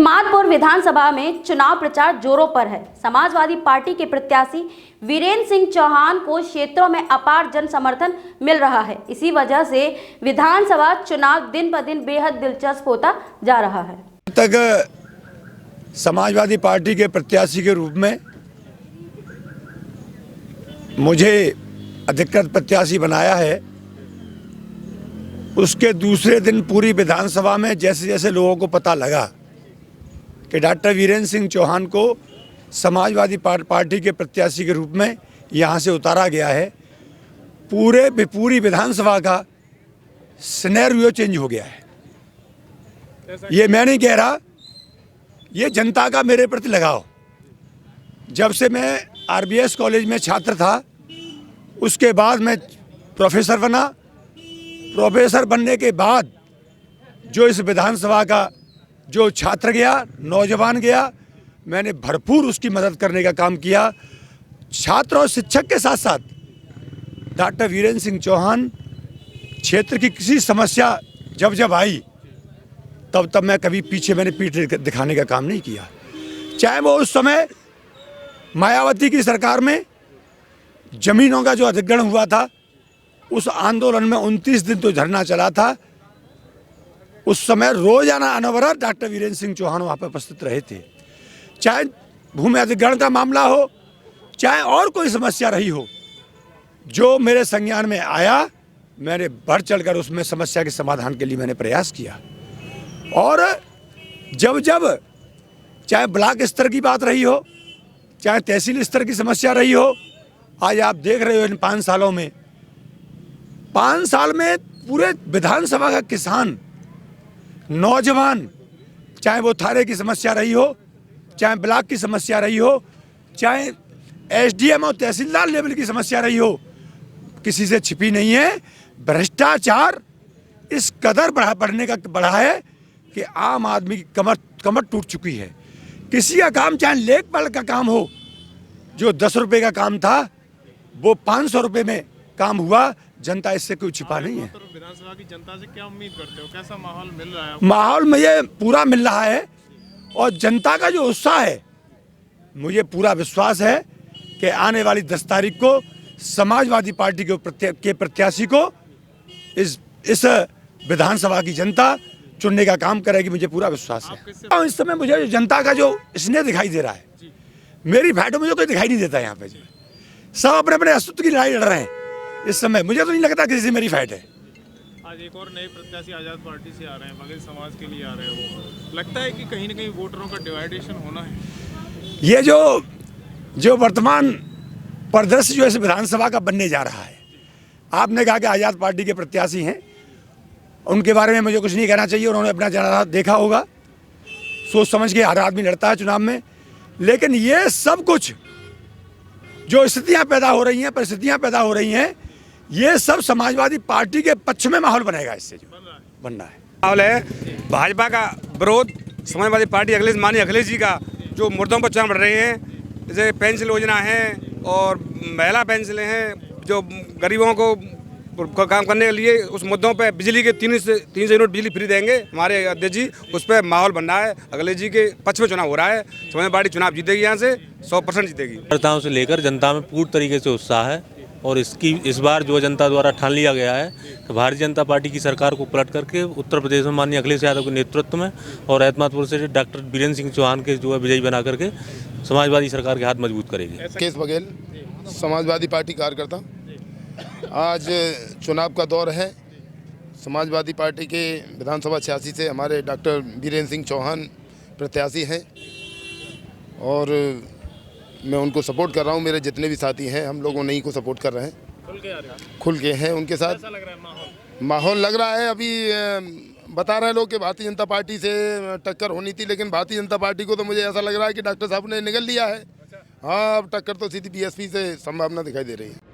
जमालपुर विधानसभा में चुनाव प्रचार जोरों पर है। समाजवादी पार्टी के प्रत्याशी वीरेंद्र सिंह चौहान को क्षेत्रों में अपार जन समर्थन मिल रहा है। इसी वजह से विधानसभा चुनाव दिन ब दिन बेहद दिलचस्प होता जा रहा है। तक समाजवादी पार्टी के प्रत्याशी के रूप में मुझे अधिकृत प्रत्याशी बनाया है, उसके दूसरे दिन पूरी विधानसभा में जैसे जैसे लोगों को पता लगा कि डॉक्टर वीरेंद्र सिंह चौहान को समाजवादी पार्टी के प्रत्याशी के रूप में यहाँ से उतारा गया है, पूरी विधानसभा का सिनेरियो चेंज हो गया है। ये मैं नहीं कह रहा, ये जनता का मेरे प्रति लगाव। जब से मैं आरबीएस कॉलेज में छात्र था, उसके बाद मैं प्रोफेसर बना। प्रोफेसर बनने के बाद जो इस विधानसभा का जो छात्र गया, नौजवान गया, मैंने भरपूर उसकी मदद करने का काम किया। छात्र और शिक्षक के साथ साथ डॉक्टर वीरेंद्र सिंह चौहान क्षेत्र की किसी समस्या जब आई तब मैं कभी मैंने पीठ दिखाने का काम नहीं किया। चाहे वो उस समय मायावती की सरकार में जमीनों का जो अधिग्रहण हुआ था, उस आंदोलन में 29 दिन तो धरना चला था। उस समय रोजाना अनवरत डॉक्टर वीरेंद्र सिंह चौहान वहाँ पर उपस्थित रहे थे। चाहे भूमि अधिग्रहण का मामला हो, चाहे और कोई समस्या रही हो, जो मेरे संज्ञान में आया, मैंने बढ़ चढ़कर उसमें समस्या के समाधान के लिए मैंने प्रयास किया। और जब चाहे ब्लॉक स्तर की बात रही हो, चाहे तहसील स्तर की समस्या रही हो, आज आप देख रहे हो इन 5 सालों में 5 साल में पूरे विधानसभा का किसान, नौजवान, चाहे वो थाने की समस्या रही हो, चाहे ब्लॉक की समस्या रही हो, चाहे एसडीएम और तहसीलदार लेवल की समस्या रही हो, किसी से छिपी नहीं है। भ्रष्टाचार इस कदर बढ़ा है कि आम आदमी की कमर टूट चुकी है। किसी का काम, चाहे लेखपाल का काम हो, जो 10 रुपए का काम था वो 500 रुपए में काम हुआ। जनता इससे कोई छिपा नहीं है। विधानसभा की जनता से क्या उम्मीद करते हो, कैसा माहौल मिल रहा है? माहौल में ये पूरा मिल रहा है और जनता का जो उत्साह है, मुझे पूरा विश्वास है कि आने वाली 10 तारीख को समाजवादी पार्टी के प्रत्याशी को इस विधानसभा की जनता चुनने का काम करेगी। मुझे पूरा विश्वास है। और इस समय मुझे जनता का जो स्नेह दिखाई दे रहा है, मेरी फाइटों में जो कोई दिखाई नहीं देता। यहाँ पे सब अपने अपने अस्तित्व की लड़ाई लड़ रहे हैं। इस समय मुझे तो नहीं लगता किसी से मेरी फाइट है। आज एक और नए प्रत्याशी आजाद पार्टी से आ रहे हैं, बघेल समाज के लिए आ रहे हैं। वो लगता है कि कहीं न कहीं वोटरों का डिवाइडेशन होना है। ये जो वर्तमान परिदृश्य जो इस विधानसभा का बनने जा रहा है, आपने कहा कि आजाद पार्टी के प्रत्याशी हैं, उनके बारे में मुझे कुछ नहीं कहना चाहिए। उन्होंने अपना जना देखा होगा, सोच समझ के हर आदमी लड़ता है चुनाव में। लेकिन ये सब कुछ जो स्थितियां पैदा हो रही हैं, परिस्थितियां पैदा हो रही हैं, ये सब समाजवादी पार्टी के पक्ष में माहौल बनेगा। इससे जो बनना है माहौल है भाजपा का विरोध, समाजवादी पार्टी माननीय अखिलेश जी का जो मुद्दों पर चुनाव लड़ रहे हैं, जैसे पेंशन योजना है और महिला पेंशन है, जो गरीबों को काम करने के लिए उस मुद्दों पे बिजली के 3 से यूनिट बिजली फ्री देंगे हमारे अध्यक्ष जी, उस पर माहौल बन रहा है। अखिलेश जी के पक्ष में चुनाव हो रहा है। समाजवादी पार्टी चुनाव जीतेगी, यहाँ से 100% जीतेगी। कार्यकर्ताओं से लेकर जनता में पूर्ण तरीके से उत्साह है और इस बार जो जनता द्वारा ठान लिया गया है कि भारतीय जनता पार्टी की सरकार को पलट करके उत्तर प्रदेश में माननीय अखिलेश यादव के नेतृत्व में और एतमादपुर से डॉक्टर वीरेंद्र सिंह चौहान के जो है विजयी बना करके समाजवादी सरकार के हाथ मजबूत करेगी। केस बघेल, समाजवादी पार्टी कार्यकर्ता। आज चुनाव का दौर है। समाजवादी पार्टी के विधानसभा 86 से हमारे डॉक्टर वीरेंद्र सिंह चौहान प्रत्याशी हैं और मैं उनको सपोर्ट कर रहा हूं। मेरे जितने भी साथी हैं, हम लोग उन्हीं को सपोर्ट कर रहे हैं, खुल के हैं उनके साथ। कैसा लग रहा है माहौल लग रहा है, अभी बता रहे लोग कि भारतीय जनता पार्टी से टक्कर होनी थी, लेकिन भारतीय जनता पार्टी को तो मुझे ऐसा लग रहा है कि डॉक्टर साहब ने निगल लिया है। हाँ, अब टक्कर तो सीधी बीएसपी से संभावना दिखाई दे रही है।